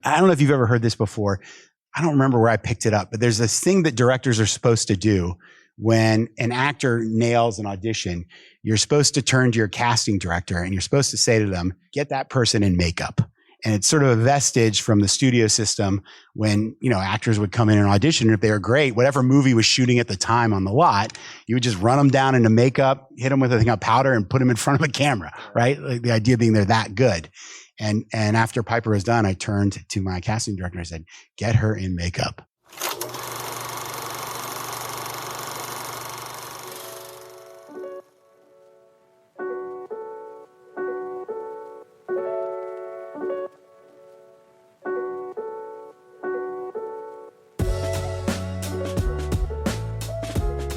I don't know if you've ever heard this before. I don't remember where I picked it up, but there's this thing that directors are supposed to do when an actor nails an audition. You're supposed to turn to your casting director and you're supposed to say to them, get that person in makeup. And it's sort of a vestige from the studio system when, actors would come in and audition. And if they were great, whatever movie was shooting at the time on the lot, you would just run them down into makeup, hit them with a thing of powder and put them in front of a camera, right? Like the idea being they're that good. And after Piper was done, I turned to my casting director and I said, get her in makeup.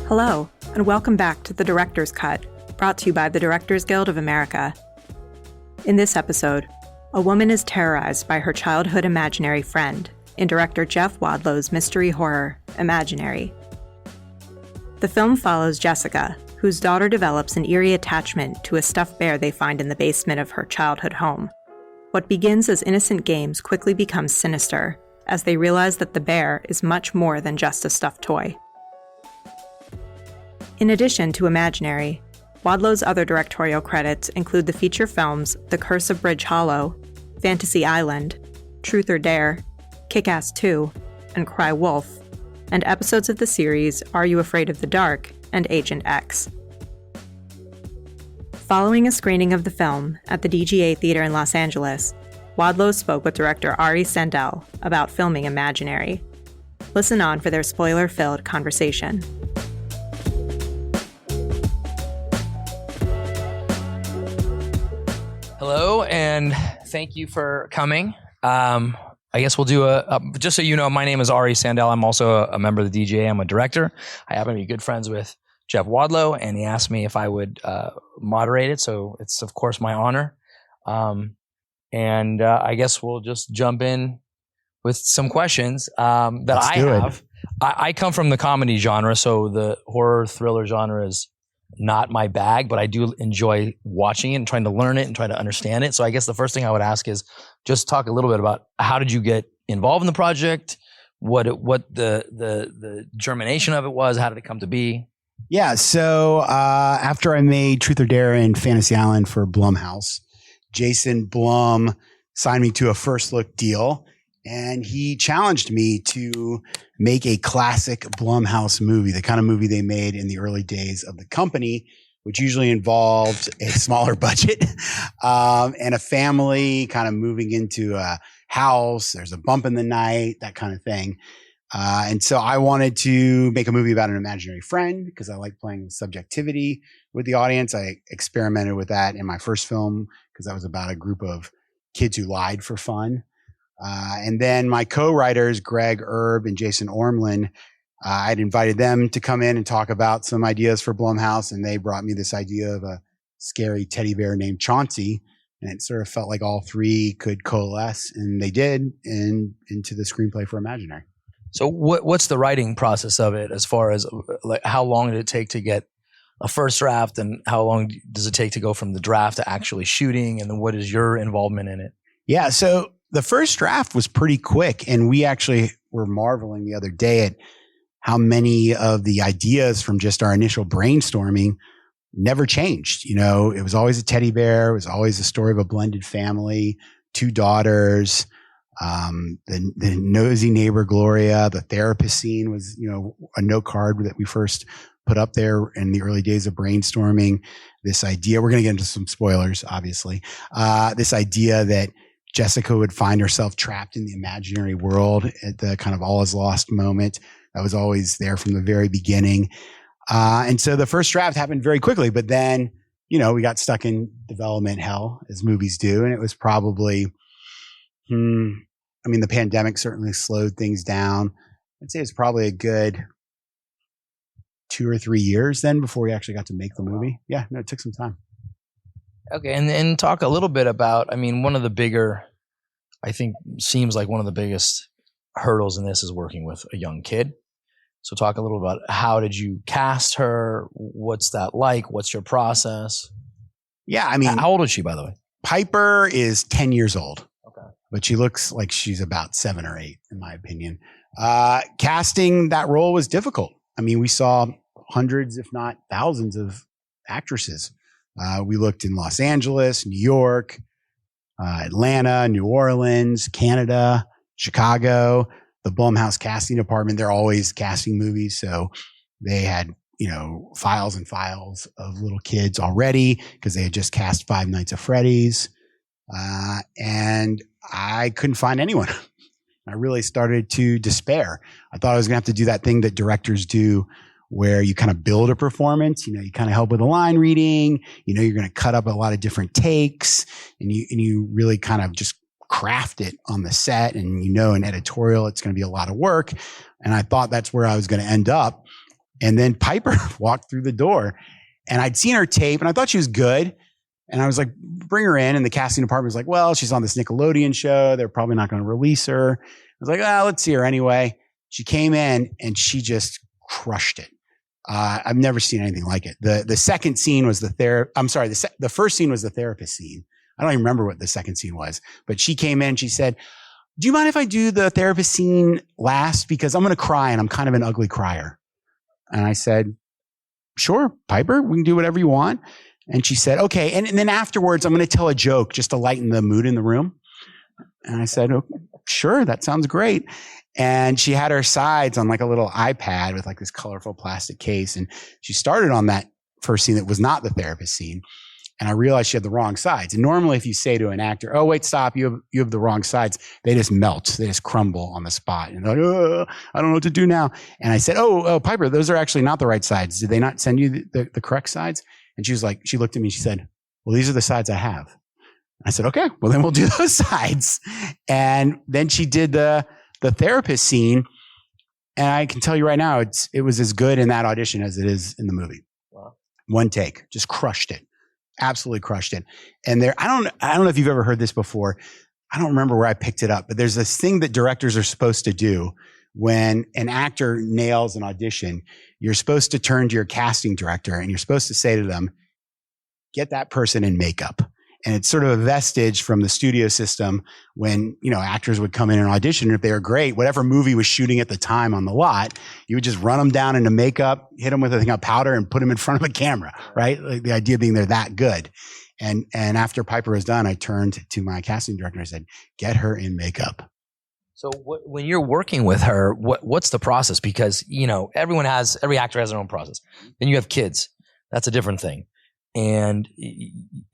Hello, and welcome back to The Director's Cut, brought to you by the Directors Guild of America. In this episode, a woman is terrorized by her childhood imaginary friend in director Jeff Wadlow's mystery horror, Imaginary. The film follows Jessica, whose daughter develops an eerie attachment to a stuffed bear they find in the basement of her childhood home. What begins as innocent games quickly becomes sinister, as they realize that the bear is much more than just a stuffed toy. In addition to Imaginary, Wadlow's other directorial credits include the feature films The Curse of Bridge Hollow, Fantasy Island, Truth or Dare, Kick-Ass 2, and Cry Wolf, and episodes of the series Are You Afraid of the Dark and Agent X. Following a screening of the film at the DGA Theater in Los Angeles, Wadlow spoke with director Ari Sandel about filming Imaginary. Listen on for their spoiler-filled conversation. Hello, and thank you for coming. I guess we'll do just so you know, my name is Ari Sandel. I'm also a member of the DGA. I'm a director. I happen to be good friends with Jeff Wadlow, and he asked me if I would moderate it. So it's, of course, my honor. I guess we'll just jump in with some questions that I have. I come from the comedy genre, so the horror thriller genre is not my bag, but I do enjoy watching it and trying to learn it and trying to understand it. So I guess the first thing I would ask is just talk a little bit about how did you get involved in the project? What the germination of it was? How did it come to be? Yeah. So after I made Truth or Dare and Fantasy Island for Blumhouse, Jason Blum signed me to a first look deal. And he challenged me to make a classic Blumhouse movie, the kind of movie they made in the early days of the company, which usually involved a smaller budget and a family kind of moving into a house. There's a bump in the night, that kind of thing. And so I wanted to make a movie about an imaginary friend because I like playing with subjectivity with the audience. I experimented with that in my first film because that was about a group of kids who lied for fun. And then my co-writers, Greg Erb and Jason Ormlin, I'd invited them to come in and talk about some ideas for Blumhouse. And they brought me this idea of a scary teddy bear named Chauncey. And it sort of felt like all three could coalesce, and they did, into the screenplay for Imaginary. So what's the writing process of it as far as like how long did it take to get a first draft, and how long does it take to go from the draft to actually shooting? And then what is your involvement in it? Yeah. So the first draft was pretty quick, and we actually were marveling the other day at how many of the ideas from just our initial brainstorming never changed. It was always a teddy bear. It was always the story of a blended family, two daughters, the nosy neighbor, Gloria. The therapist scene was, a note card that we first put up there in the early days of brainstorming. This idea, we're going to get into some spoilers, obviously, this idea that Jessica would find herself trapped in the imaginary world at the kind of all is lost moment. That was always there from the very beginning. And so the first draft happened very quickly, but then, we got stuck in development hell, as movies do. And it was probably, the pandemic certainly slowed things down. I'd say it's probably a good 2 or 3 years then before we actually got to make the movie. Yeah, no, it took some time. Okay, and talk a little bit about, one of the bigger, I think seems like one of the biggest hurdles in this is working with a young kid. So talk a little about how did you cast her? What's that like? What's your process? Yeah, how old is she, by the way? Piper is 10 years old. Okay. but she looks like she's about 7 or 8, in my opinion. Casting that role was difficult. I mean, we saw hundreds, if not thousands, of actresses. We looked in Los Angeles, New York, Atlanta, New Orleans, Canada, Chicago. The Blumhouse casting department, they're always casting movies. So they had, files and files of little kids already because they had just cast Five Nights at Freddy's. And I couldn't find anyone. I really started to despair. I thought I was going to have to do that thing that directors do where you kind of build a performance, you kind of help with the line reading, you're going to cut up a lot of different takes and you really kind of just craft it on the set. And in editorial, it's going to be a lot of work. And I thought that's where I was going to end up. And then Piper walked through the door and I'd seen her tape and I thought she was good. And I was like, bring her in. And the casting department was like, well, she's on this Nickelodeon show. They're probably not going to release her. I was like, let's see her anyway. She came in and she just crushed it. I've never seen anything like it. The second scene was the first scene was the therapist scene. I don't even remember what the second scene was, but she came in, she said, do you mind if I do the therapist scene last? Because I'm going to cry and I'm kind of an ugly crier. And I said, sure, Piper, we can do whatever you want. And she said, okay. And then afterwards, I'm going to tell a joke just to lighten the mood in the room. And I said, oh, sure, that sounds great. And she had her sides on like a little iPad with like this colorful plastic case. And she started on that first scene that was not the therapist scene. And I realized she had the wrong sides. And normally if you say to an actor, oh, wait, stop, you have the wrong sides, they just melt. They just crumble on the spot. And they're like, I don't know what to do now. And I said, oh, Piper, those are actually not the right sides. Did they not send you the correct sides? And she was like, she looked at me, she said, well, these are the sides I have. I said, okay, well then we'll do those sides. And then she did the therapist scene. And I can tell you right now, it was as good in that audition as it is in the movie. Wow. One take, just crushed it. Absolutely crushed it. And I don't know if you've ever heard this before. I don't remember where I picked it up, but there's this thing that directors are supposed to do when an actor nails an audition. You're supposed to turn to your casting director and you're supposed to say to them, get that person in makeup. And it's sort of a vestige from the studio system when, actors would come in and audition. And if they were great, whatever movie was shooting at the time on the lot, you would just run them down into makeup, hit them with a thing of powder and put them in front of a camera, right? Like the idea being they're that good. And after Piper was done, I turned to my casting director and I said, get her in makeup. So when you're working with her, what's the process? Because, every actor has their own process. Then you have kids. That's a different thing. And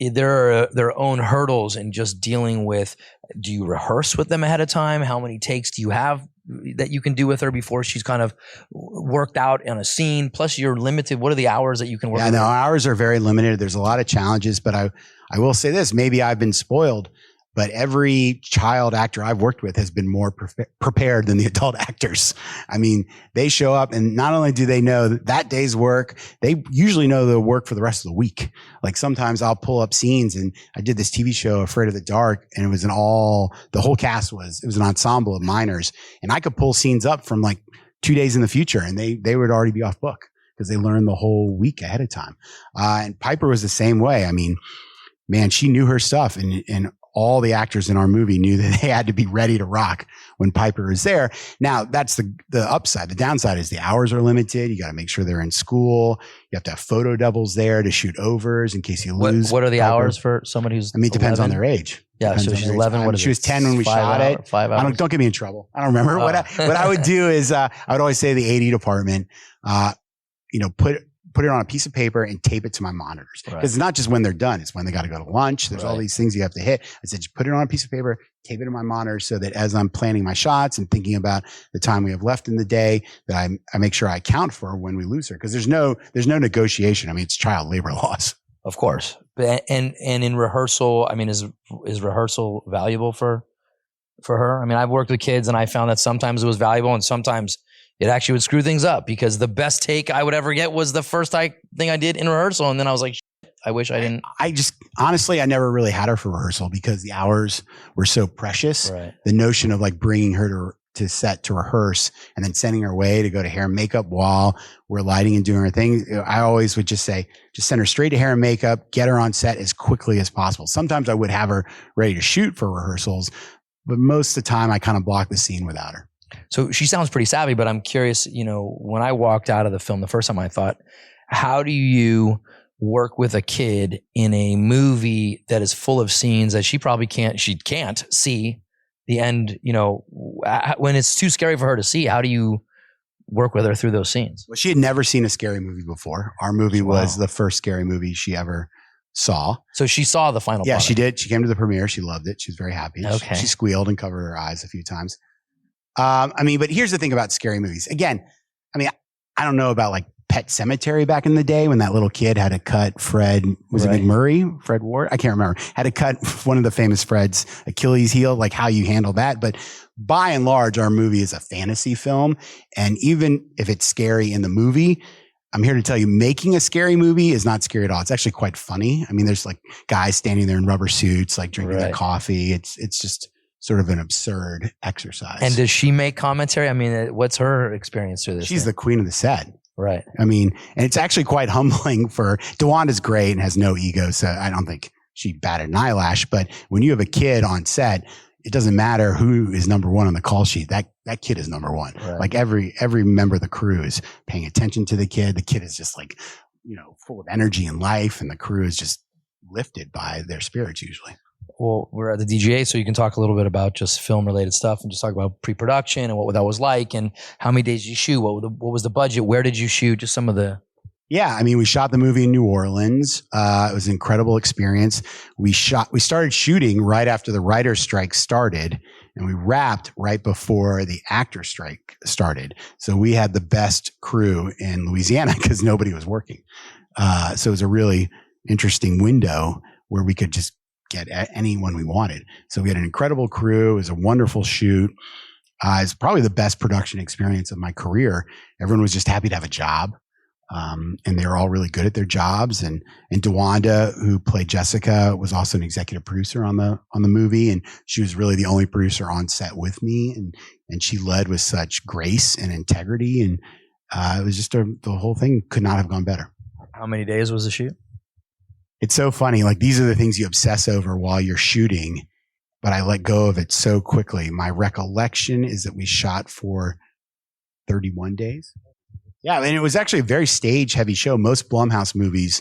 there are their own hurdles in just dealing with, do you rehearse with them ahead of time? How many takes do you have that you can do with her before she's kind of worked out on a scene? Plus you're limited. What are the hours that you can work with? Yeah, no, hours are very limited. There's a lot of challenges, but I will say this, maybe I've been spoiled, but every child actor I've worked with has been more prepared than the adult actors. I mean, they show up and not only do they know that day's work, they usually know the work for the rest of the week. Like sometimes I'll pull up scenes, and I did this TV show, Afraid of the Dark, and it was the whole cast was an ensemble of minors, and I could pull scenes up from like 2 days in the future and they would already be off book because they learned the whole week ahead of time. And Piper was the same way. I mean, man, she knew her stuff and all the actors in our movie knew that they had to be ready to rock when Piper was there. Now, that's the upside. The downside is the hours are limited. You got to make sure they're in school. You have to have photo doubles there to shoot overs in case you lose. What are the hours for somebody who's it depends on their age. Yeah, so she's 11. What is she was 10 when we shot it. 5 hours. Don't get me in trouble. I don't remember. What I would do is I would always say to the AD department, put it on a piece of paper and tape it to my monitors. Because It's not just when they're done. It's when they got to go to lunch. There's all these things you have to hit. I said, just put it on a piece of paper, tape it to my monitor so that as I'm planning my shots and thinking about the time we have left in the day, that I make sure I account for when we lose her. Because there's no negotiation. I mean, it's child labor laws. Of course. And in rehearsal, I mean, is rehearsal valuable for her? I mean, I've worked with kids and I found that sometimes it was valuable and sometimes it actually would screw things up because the best take I would ever get was the first thing I did in rehearsal. And then I was like, I wish I didn't. Honestly, I never really had her for rehearsal because the hours were so precious. Right. The notion of like bringing her to set to rehearse and then sending her away to go to hair and makeup while we're lighting and doing her thing. I always would just say, just send her straight to hair and makeup, get her on set as quickly as possible. Sometimes I would have her ready to shoot for rehearsals, but most of the time I kind of block the scene without her. So she sounds pretty savvy, but I'm curious, you know, when I walked out of the film the first time, I thought, how do you work with a kid in a movie that is full of scenes that she can't see the end, you know, when it's too scary for her to see? How do you work with her through those scenes? Well, she had never seen a scary movie before. Our movie was the first scary movie she ever saw. So she saw the final product. She did. She came to the premiere. She loved it. She was very happy. Okay. She squealed and covered her eyes a few times. But here's the thing about scary movies. Again, I don't know about like Pet Sematary back in the day when that little kid had to cut Fred, was it McMurray? Fred Ward? I can't remember. Had to cut one of the famous Fred's Achilles heel, like how you handle that. But by and large, our movie is a fantasy film. And even if it's scary in the movie, I'm here to tell you, making a scary movie is not scary at all. It's actually quite funny. I mean, there's like guys standing there in rubber suits, like drinking their coffee. It's just sort of an absurd exercise. And does she make commentary? I mean, what's her experience through this? She's the queen of the set. Right. I mean, and it's actually quite humbling for DeWanda's great and has no ego. So I don't think she batted an eyelash, but when you have a kid on set, it doesn't matter who is number one on the call sheet. That kid is number one. Right. Like every member of the crew is paying attention to the kid. The kid is just like, you know, full of energy and life, and the crew is just lifted by their spirits usually. Well, we're at the DGA, so you can talk a little bit about just film related stuff and just talk about pre-production and what that was like and how many days you shoot. What was the budget? Where did you shoot? Just some of the. Yeah, I mean, we shot the movie in New Orleans. It was an incredible experience. We started shooting right after the writer's strike started, and we wrapped right before the actor strike started. So we had the best crew in Louisiana because nobody was working. So it was a really interesting window where we could just get anyone we wanted. So we had an incredible crew. It was a wonderful shoot. It's probably the best production experience of my career. Everyone was just happy to have a job. And they were all really good at their jobs. And DeWanda, who played Jessica, was also an executive producer on the movie. And she was really the only producer on set with me. And she led with such grace and integrity. And it was just the whole thing could not have gone better. How many days was the shoot? It's so funny. Like, these are the things you obsess over while you're shooting, but I let go of it so quickly. My recollection is that we shot for 31 days. Yeah, and it was actually a very stage heavy show. Most Blumhouse movies,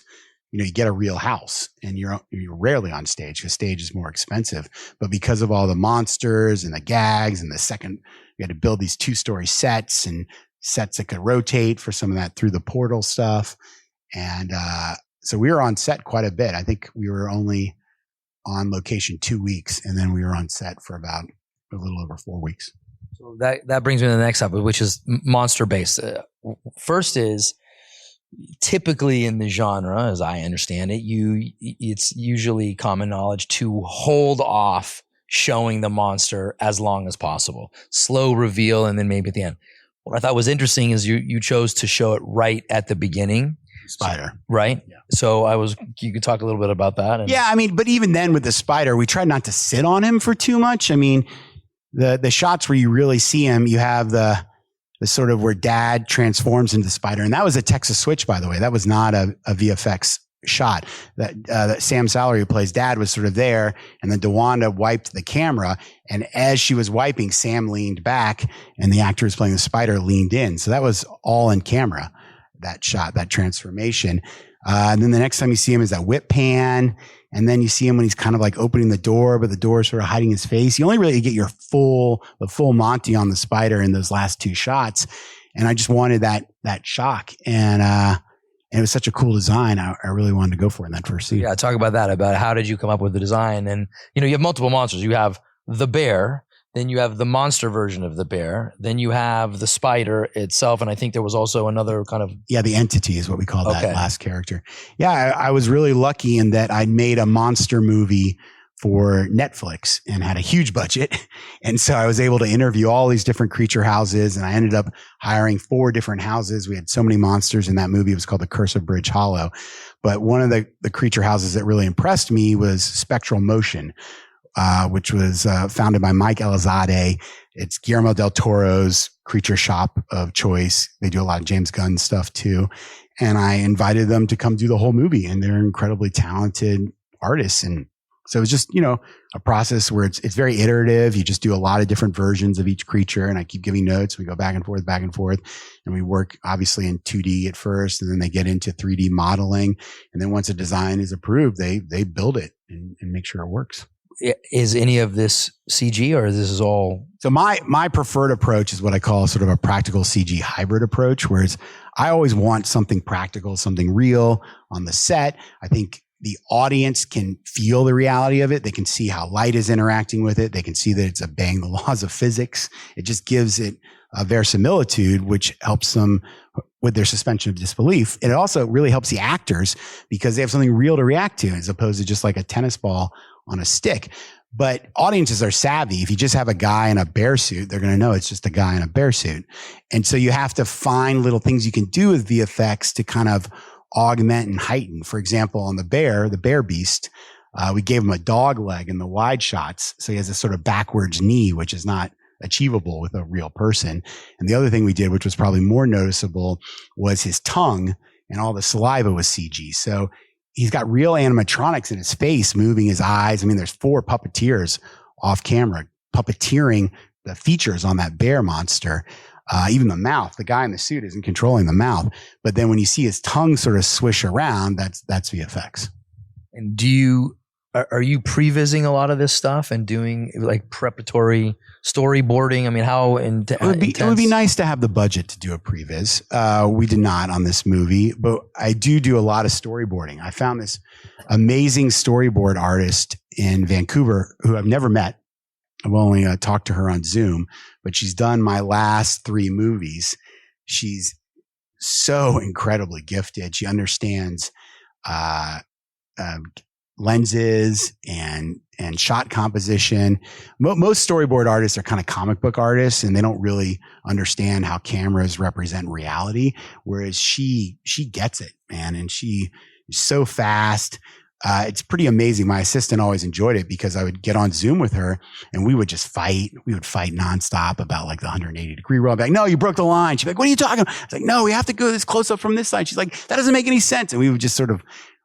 you know, you get a real house and you're rarely on stage because stage is more expensive. But because of all the monsters and the gags and we had to build these 2-story sets and sets that could rotate for some of that through the portal stuff. And so we were on set quite a bit. I think we were only on location 2 weeks, and then we were on set for about a little over 4 weeks. So that brings me to the next topic, which is monster based. First is typically in the genre, as I understand it, it's usually common knowledge to hold off showing the monster as long as possible. Slow reveal, and then maybe at the end. What I thought was interesting is you chose to show it right at the beginning. Spider. Right? Yeah. So you could talk a little bit about that. Yeah, I mean, but even then with the spider, we tried not to sit on him for too much. I mean, the shots where you really see him, you have the sort of where dad transforms into the spider. And that was a Texas switch, by the way. That was not a VFX shot. That Sam Salary, who plays dad, was sort of there. And then DeWanda wiped the camera. And as she was wiping, Sam leaned back and the actor who was playing the spider leaned in. So that was all in camera. That shot, that transformation. And then the next time you see him is that whip pan. And then you see him when he's kind of like opening the door, but the door is sort of hiding his face. You only really get the full Monty on the spider in those last 2 shots. And I just wanted that shock. And it was such a cool design. I really wanted to go for it in that first scene. Yeah. Talk about that, about how did you come up with the design? And, you know, you have multiple monsters. You have the bear, then you have the monster version of the bear. Then you have the spider itself. And I think there was also another kind of... Yeah, the entity is what we call that last character. Yeah, I was really lucky in that I'd made a monster movie for Netflix and had a huge budget. And so I was able to interview all these different creature houses. And I ended up hiring 4 different houses. We had so many monsters in that movie. It was called The Curse of Bridge Hollow. But one of the creature houses that really impressed me was Spectral Motion, which was founded by Mike Elizalde. It's Guillermo del Toro's creature shop of choice. They do a lot of James Gunn stuff too. And I invited them to come do the whole movie. And they're incredibly talented artists. And So it's just, a process where it's very iterative. You just do a lot of different versions of each creature, and I keep giving notes. We go back and forth, and we work obviously in 2D at first, and then they get into 3D modeling. And then once a design is approved, they build it and make sure it works. Is any of this CG, or this is all? So my preferred approach is what I call sort of a practical CG hybrid approach, whereas I always want something practical, something real on the set. I think the audience can feel the reality of it. They can see how light is interacting with it. They can see that it's obeying the laws of physics. It just gives it a verisimilitude, which helps them with their suspension of disbelief. And it also really helps the actors because they have something real to react to as opposed to just like a tennis ball on a stick. But audiences are savvy. If you just have a guy in a bear suit, they're going to know it's just a guy in a bear suit. And so you have to find little things you can do with VFX to kind of augment and heighten. For example, on the bear beast, we gave him a dog leg in the wide shots. So he has this sort of backwards knee, which is not achievable with a real person. And the other thing we did, which was probably more noticeable, was his tongue, and all the saliva was CG. So he's got real animatronics in his face, moving his eyes. I mean, there's 4 puppeteers off camera puppeteering the features on that bear monster. Even the mouth, the guy in the suit isn't controlling the mouth. But then when you see his tongue sort of swish around, that's VFX. And are you prevising a lot of this stuff and doing like preparatory storyboarding? I mean, how intense? It would be nice to have the budget to do a previs. We did not on this movie, but I do a lot of storyboarding. I found this amazing storyboard artist in Vancouver who I've never met. I've only talked to her on Zoom, but she's done my last 3 movies. She's so incredibly gifted. She understands lenses and shot composition. Most storyboard artists are kind of comic book artists, and they don't really understand how cameras represent reality. Whereas she gets it, man, and she is so fast. It's pretty amazing. My assistant always enjoyed it because I would get on Zoom with her and we would just fight. We would fight nonstop about like the 180-degree roll. I'd be like, no, you broke the line. She'd be like, what are you talking about? I was like, no, we have to go this close up from this side. She's like, that doesn't make any sense. And we would just sort of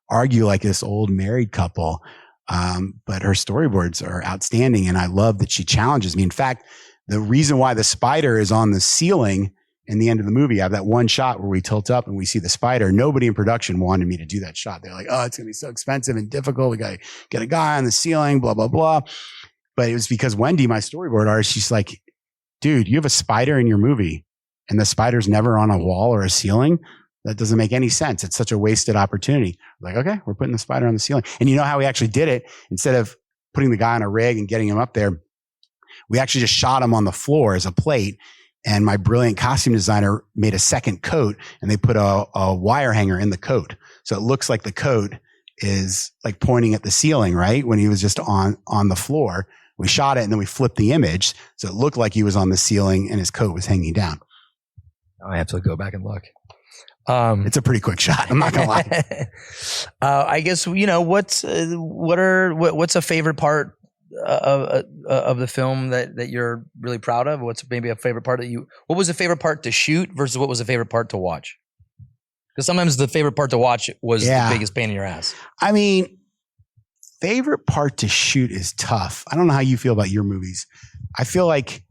argue like this old married couple. But her storyboards are outstanding. And I love that she challenges me. In fact, the reason why the spider is on the ceiling in the end of the movie, I have that one shot where we tilt up and we see the spider. Nobody in production wanted me to do that shot. They're like, oh, it's going to be so expensive and difficult. We got to get a guy on the ceiling, blah, blah, blah. But it was because Wendy, my storyboard artist, she's like, dude, you have a spider in your movie and the spider's never on a wall or a ceiling. That doesn't make any sense. It's such a wasted opportunity. Like, okay, we're putting the spider on the ceiling. And you know how we actually did it? Instead of putting the guy on a rig and getting him up there, we actually just shot him on the floor as a plate. And my brilliant costume designer made a second coat, and they put a wire hanger in the coat. So it looks like the coat is like pointing at the ceiling, right? When he was just on the floor. We shot it and then we flipped the image. So it looked like he was on the ceiling and his coat was hanging down. I have to go back and look. It's a pretty quick shot. I'm not gonna lie. I guess, what's a favorite part of the film that you're really proud of? What's maybe a favorite part what was the favorite part to shoot versus what was the favorite part to watch? Because sometimes the favorite part to watch was the biggest pain in your ass. I mean, favorite part to shoot is tough. I don't know how you feel about your movies. I feel like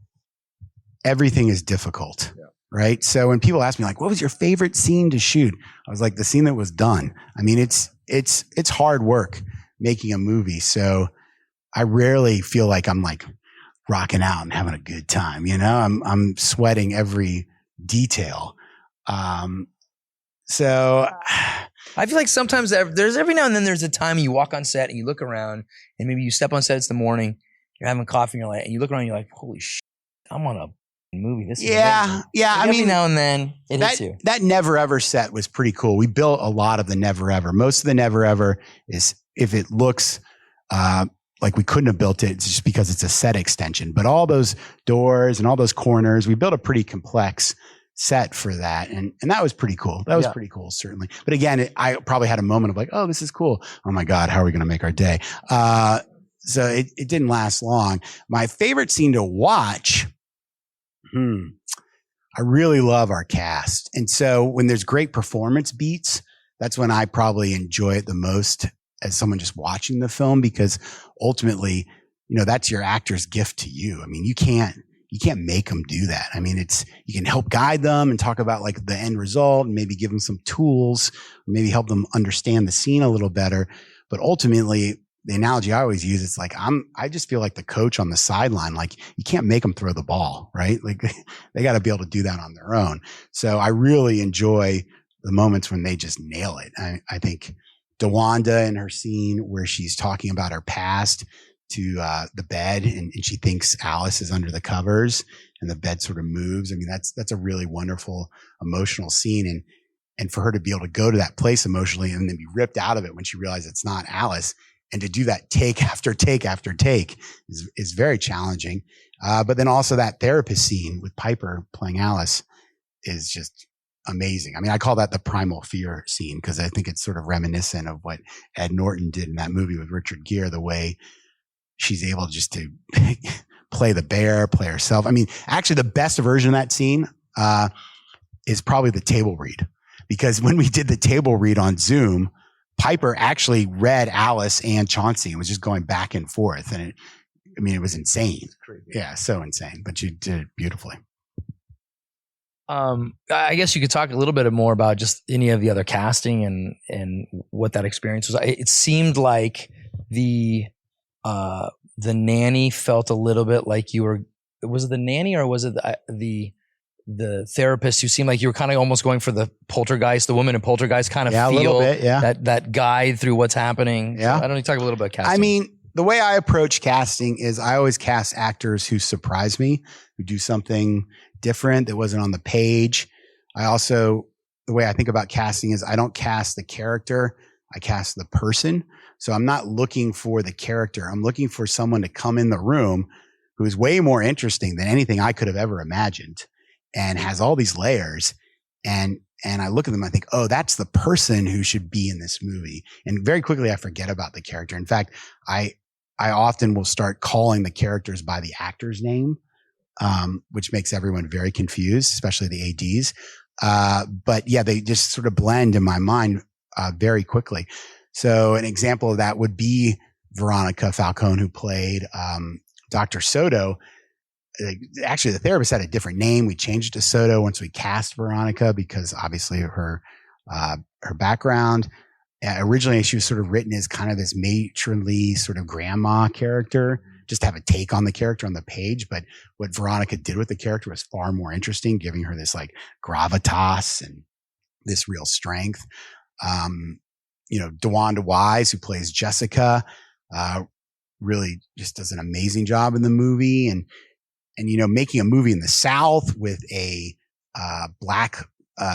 everything is difficult. Yeah. Right. So when people ask me like, what was your favorite scene to shoot? I was like, the scene that was done. I mean, it's hard work making a movie. So I rarely feel like I'm like rocking out and having a good time. I'm sweating every detail. So I feel like sometimes there's every now and then there's a time you walk on set and you look around and maybe you step on set, it's the morning, you're having coffee and you look around and you're like, holy shit, I'm on a movie. This is amazing. Yeah. Like every now and then it hits you. That Never Ever set was pretty cool. We built a lot of the Never Ever. Most of the Never Ever is, if it looks like we couldn't have built it, it's just because it's a set extension. But all those doors and all those corners, we built a pretty complex set for that. And that was pretty cool. That was pretty cool, certainly. But again, I probably had a moment of like, oh, this is cool. Oh my God, how are we going to make our day? So it didn't last long. My favorite scene to watch, I really love our cast. And so when there's great performance beats, that's when I probably enjoy it the most as someone just watching the film, because ultimately, that's your actor's gift to you. I mean, you can't make them do that. I mean, you can help guide them and talk about like the end result and maybe give them some tools, or maybe help them understand the scene a little better. But ultimately, the analogy I always use, it's like, I just feel like the coach on the sideline. Like, you can't make them throw the ball, right? Like they got to be able to do that on their own. So I really enjoy the moments when they just nail it. I think DeWanda in her scene where she's talking about her past to the bed, and she thinks Alice is under the covers, and the bed sort of moves. I mean, that's a really wonderful emotional scene. And for her to be able to go to that place emotionally and then be ripped out of it when she realizes it's not Alice, and to do that take after take after take is very challenging. But then also that therapist scene with Piper playing Alice is just amazing. I mean, I call that the primal fear scene, because I think it's sort of reminiscent of what Ed Norton did in that movie with Richard Gere, the way she's able just to play the bear, play herself. I mean, actually the best version of that scene is probably the table read, because when we did the table read on Zoom, Piper actually read Alice and Chauncey and was just going back and forth. And it was insane. Yeah, so insane, but you did it beautifully. I guess you could talk a little bit more about just any of the other casting and what that experience was. It seemed like the nanny felt a little bit like was it the nanny, or was it the therapist who seemed like you were kind of almost going for the poltergeist, the woman in poltergeist kind of feel, a little bit, yeah. that guide through what's happening. Yeah. So I don't need to talk a little bit about casting. I mean, the way I approach casting is I always cast actors who surprise me, who do something different that wasn't on the page. The way I think about casting is I don't cast the character, I cast the person. So I'm not looking for the character. I'm looking for someone to come in the room who is way more interesting than anything I could have ever imagined, and has all these layers. And I look at them, I think, oh, that's the person who should be in this movie. And very quickly I forget about the character. In fact, I often will start calling the characters by the actor's name, which makes everyone very confused, especially the ADs. But yeah, they just sort of blend in my mind very quickly. So an example of that would be Veronica Falcone, who played Dr. Soto. Actually, the therapist had a different name. We changed it to Soto once we cast Veronica, because obviously her background. Originally, she was sort of written as kind of this matronly sort of grandma character, just to have a take on the character on the page. But what Veronica did with the character was far more interesting, giving her this like gravitas and this real strength. DeWanda Wise, who plays Jessica, really just does an amazing job in the movie. And making a movie in the South with a black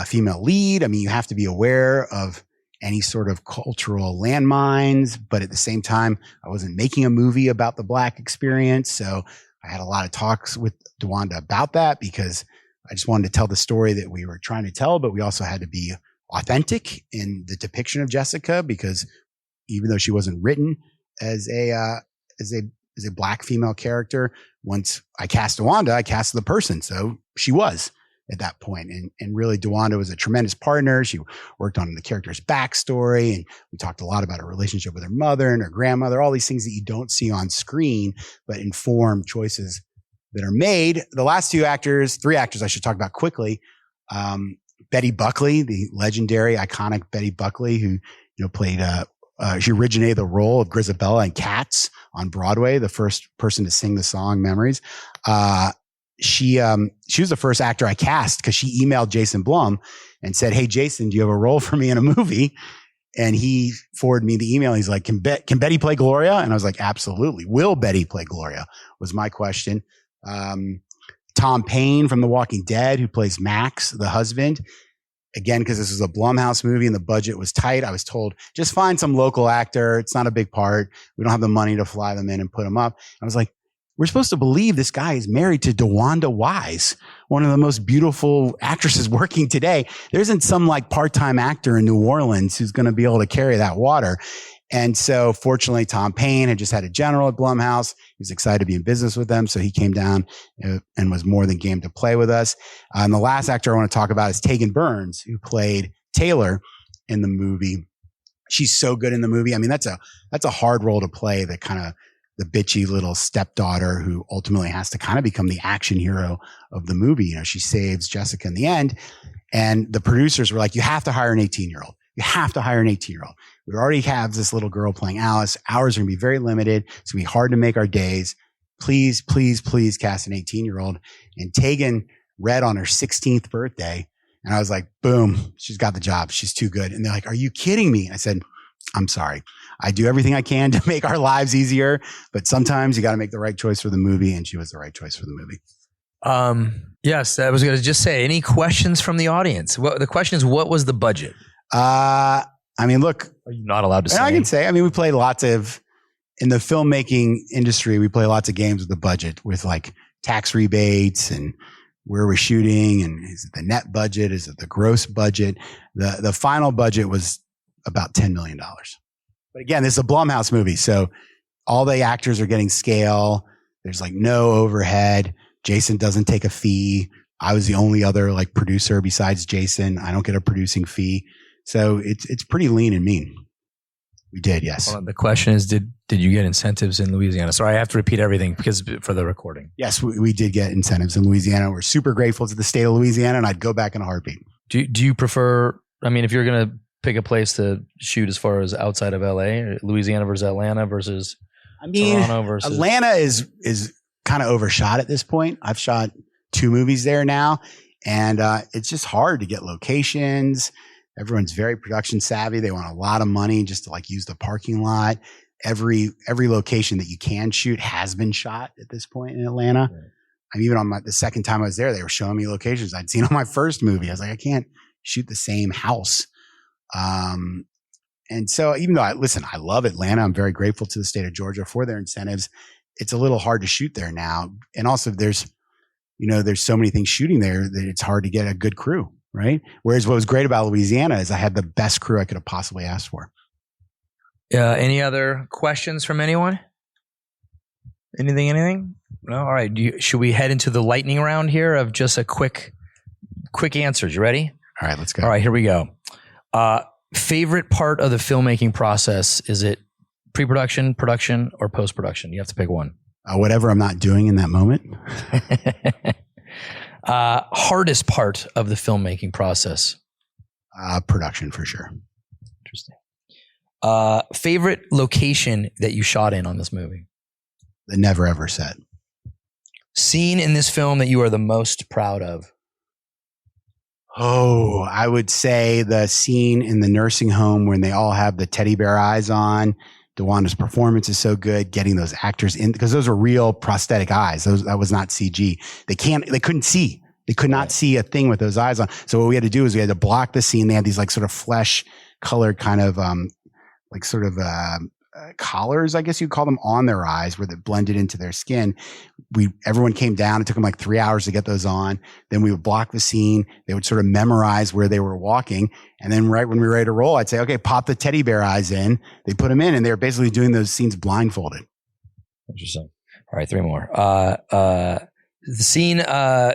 female lead, I mean, you have to be aware of any sort of cultural landmines, but at the same time, I wasn't making a movie about the black experience. So I had a lot of talks with DeWanda about that, because I just wanted to tell the story that we were trying to tell, but we also had to be authentic in the depiction of Jessica, because even though she wasn't written as a black female character, once I cast DeWanda, I cast the person. So she was at that point. And really, DeWanda was a tremendous partner. She worked on the character's backstory, and we talked a lot about her relationship with her mother and her grandmother, all these things that you don't see on screen, but inform choices that are made. The last three actors I should talk about quickly. Betty Buckley, the legendary, iconic Betty Buckley, who played she originated the role of Grisabella in Cats on Broadway, the first person to sing the song Memories. She was the first actor I cast, because she emailed Jason Blum and said, "Hey, Jason, do you have a role for me in a movie?" And he forwarded me the email. He's like, can Betty play Gloria? And I was like, absolutely. Will Betty play Gloria? Was my question. Tom Payne from The Walking Dead, who plays Max, the husband. Again, because this was a Blumhouse movie and the budget was tight, I was told, just find some local actor. It's not a big part. We don't have the money to fly them in and put them up. I was like, we're supposed to believe this guy is married to DeWanda Wise, one of the most beautiful actresses working today. There isn't some like part-time actor in New Orleans who's going to be able to carry that water. And so fortunately, Tom Payne had just had a general at Blumhouse. He was excited to be in business with them. So he came down and was more than game to play with us. And the last actor I want to talk about is Tegan Burns, who played Taylor in the movie. she's so good in the movie. I mean, that's a hard role to play, the kind of the bitchy little stepdaughter who ultimately has to kind of become the action hero of the movie. You know, she saves Jessica in the end. And the producers were like, you have to hire an 18-year-old. You have to hire an 18-year-old. We already have this little girl playing Alice. Hours are going to be very limited. It's going to be hard to make our days. Please, please, please cast an 18-year-old. And Tegan read on her 16th birthday. And I was like, boom, she's got the job. She's too good. And they're like, are you kidding me? I said, I'm sorry. I do everything I can to make our lives easier, but sometimes you got to make the right choice for the movie. And she was the right choice for the movie. Yes, I was going to just say, any questions from the audience? The question is, what was the budget? I mean, look, are you not allowed to say? I can say, I mean, we played in the filmmaking industry, we play lots of games with the budget, with like tax rebates and where we're shooting, and is it the net budget? Is it the gross budget? The final budget was about $10 million. But again, this is a Blumhouse movie, so all the actors are getting scale. There's like no overhead. Jason doesn't take a fee. I was the only other like producer besides Jason. I don't get a producing fee. So it's pretty lean and mean. We did, yes. Well, the question is, did you get incentives in Louisiana? Sorry, I have to repeat everything because for the recording. Yes, we did get incentives in Louisiana. We're super grateful to the state of Louisiana, and I'd go back in a heartbeat. Do you prefer, I mean, if you're going to pick a place to shoot as far as outside of LA, Louisiana versus Atlanta versus Toronto versus... Atlanta is kind of overshot at this point. I've shot 2 movies there now, and it's just hard to get locations. Everyone's very production savvy. They want a lot of money just to like use the parking lot. Every location that you can shoot has been shot at this point in Atlanta. Right. I'm even on the second time I was there, they were showing me locations I'd seen on my first movie. I was like, I can't shoot the same house. And so even though I love Atlanta, I'm very grateful to the state of Georgia for their incentives. It's a little hard to shoot there now. And also there's so many things shooting there that it's hard to get a good crew. Right. Whereas what was great about Louisiana is I had the best crew I could have possibly asked for. Any other questions from anyone? Anything? No. All right. Should we head into the lightning round here of just a quick answers? You ready? All right, let's go. All right, here we go. Favorite part of the filmmaking process, is it pre-production, production, or post-production? You have to pick one. Whatever I'm not doing in that moment. Hardest part of the filmmaking process? Production, for sure. Interesting. Favorite location that you shot in on this movie? The Never Ever set. Scene in this film that you are the most proud of? Oh, I would say the scene in the nursing home when they all have the teddy bear eyes on. DeWanda's performance is so good, getting those actors in, because those are real prosthetic eyes. That was not CG. They couldn't see. They could not see a thing with those eyes on. So what we had to do is we had to block the scene. They had these like sort of flesh colored kind of, collars, I guess you'd call them, on their eyes where they blended into their skin. Everyone came down. It took them like 3 hours to get those on. Then we would block the scene. They would sort of memorize where they were walking. And then right when we were ready to roll, I'd say, okay, pop the teddy bear eyes in. They put them in, and they were basically doing those scenes blindfolded. Interesting. All right, 3 more. The scene in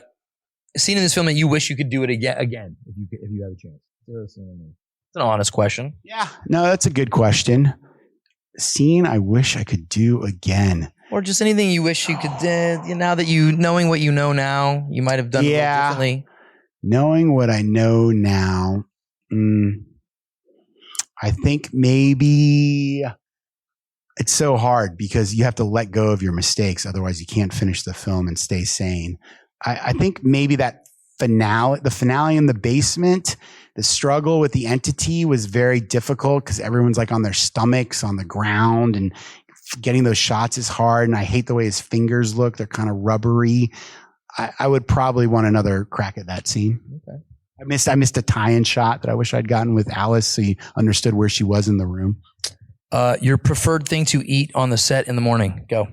this film that you wish you could do it again if you had a chance. It's an honest question. Yeah, no, that's a good question. Scene I wish I could do again, or just anything you wish you could do now that knowing what you know now, you might have done it differently. Knowing what I know now, I think maybe it's so hard because you have to let go of your mistakes, otherwise you can't finish the film and stay sane. I think maybe the finale in the basement, the struggle with the entity was very difficult because everyone's like on their stomachs on the ground, and getting those shots is hard. And I hate the way his fingers look. They're kind of rubbery. I would probably want another crack at that scene. Okay. I missed a tie-in shot that I wish I'd gotten with Alice so you understood where she was in the room. Your preferred thing to eat on the set in the morning? Go.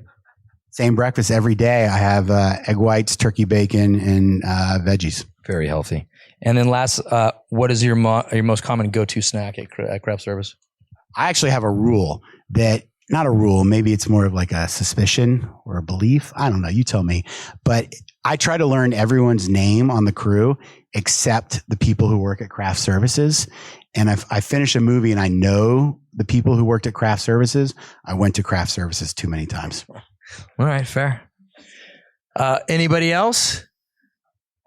Same breakfast every day. I have egg whites, turkey bacon, and veggies. Very healthy. And then last, what is your most common go-to snack at craft service? I actually have a rule not a rule, maybe it's more of like a suspicion or a belief. I don't know. You tell me. But I try to learn everyone's name on the crew except the people who work at craft services. And if I finish a movie and I know the people who worked at craft services, I went to craft services too many times. All right, fair. Anybody else?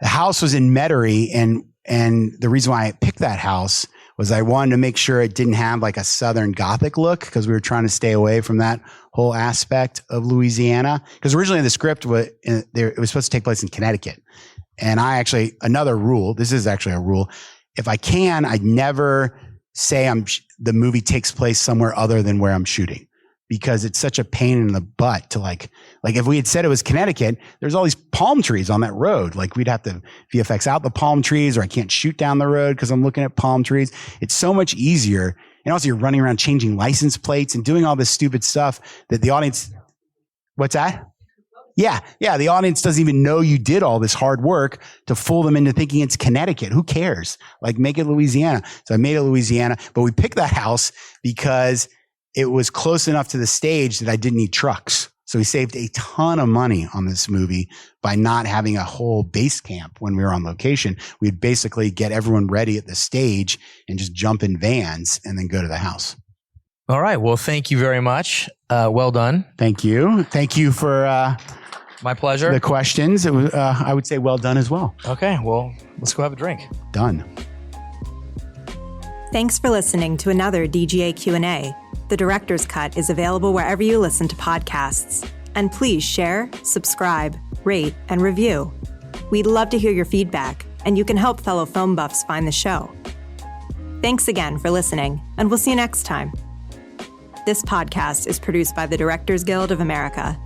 The house was in Metairie, and the reason why I picked that house was I wanted to make sure it didn't have like a Southern Gothic look, because we were trying to stay away from that whole aspect of Louisiana. Because originally the script was it was supposed to take place in Connecticut, and another rule. This is actually a rule. If I can, I'd never say the movie takes place somewhere other than where I'm shooting, because it's such a pain in the butt to like if we had said it was Connecticut, there's all these palm trees on that road. Like we'd have to VFX out the palm trees, or I can't shoot down the road because I'm looking at palm trees. It's so much easier. And also you're running around changing license plates and doing all this stupid stuff that the audience, what's that? Yeah. The audience doesn't even know you did all this hard work to fool them into thinking it's Connecticut. Who cares? Like, make it Louisiana. So I made it Louisiana, but we picked that house because it was close enough to the stage that I didn't need trucks. So we saved a ton of money on this movie by not having a whole base camp when we were on location. We'd basically get everyone ready at the stage and just jump in vans and then go to the house. All right. Well, thank you very much. Well done. Thank you. Thank you for my pleasure. The questions. It was, I would say, well done as well. Okay. Well, let's go have a drink. Done. Thanks for listening to another DGA Q&A. The Director's Cut is available wherever you listen to podcasts. And please share, subscribe, rate, and review. We'd love to hear your feedback, and you can help fellow film buffs find the show. Thanks again for listening, and we'll see you next time. This podcast is produced by the Directors Guild of America.